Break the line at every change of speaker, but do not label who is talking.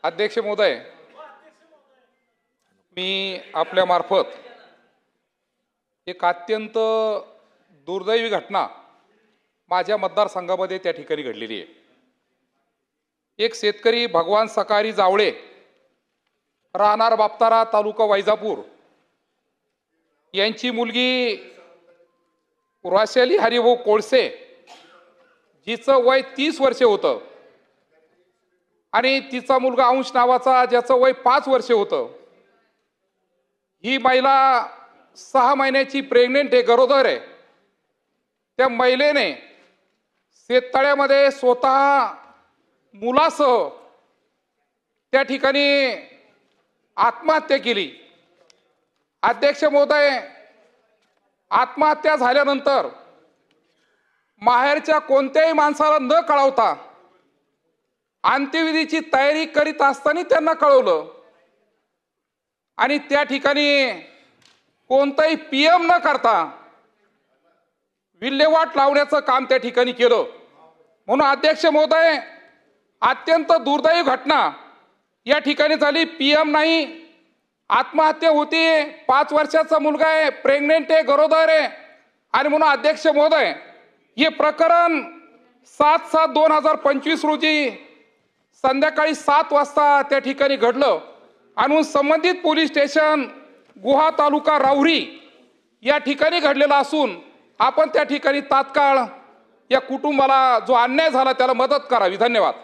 अध्यक्ष महोदय, मी आपल्या मार्फत एक अत्यंत दुर्दैवी घटना माझ्या मतदारसंघामध्ये त्या ठिकाणी घडलेली आहे। एक शेतकरी भगवान सकारी जावळे, राहणार बाप्तारा, तालुका वैजापूर, यांची मुलगी वैशाली हरिभाऊ कोळसे, जिचं वय 30 वर्षे होतं, आणि तिचा मुलगा अंश नावाचा, ज्याचं वय 5 वर्षे होतं। ही महिला 6 महिन्याची प्रेग्नेंट आहे, गरोदर आहे। त्या महिलेने शेततळ्यामध्ये स्वतः मुलासह त्या ठिकाणी आत्महत्या केली। अध्यक्ष महोदय, आत्महत्या झाल्यानंतर माहेरच्या कोणत्याही माणसाला न कळवता अंत्यविधीची तयारी करीत असताना त्यांना कळवलं, आणि त्या ठिकाणी कोणताही पीएम न करता विल्हेवाट लावण्याचं काम त्या ठिकाणी केलं। म्हणून अध्यक्ष महोदय, अत्यंत दुर्दैवी घटना या ठिकाणी झाली। पीएम नाही, आत्महत्या होती, 5 वर्षाचा मुलगा आहे, प्रेग्नेंट आहे, गरोदर आहे। आणि म्हणून अध्यक्ष महोदय, हे प्रकरण 7/7/2025 रोजी संध्याकाळी 7 वाजता त्या ठिकाणी घडलं, आणि संबंधित पोलीस स्टेशन गुहा तालुका राहुरी या ठिकाणी घडलेलं असून आपण त्या ठिकाणी तात्काळ या कुटुंबाला जो अन्याय झाला त्याला मदत करावी। धन्यवाद।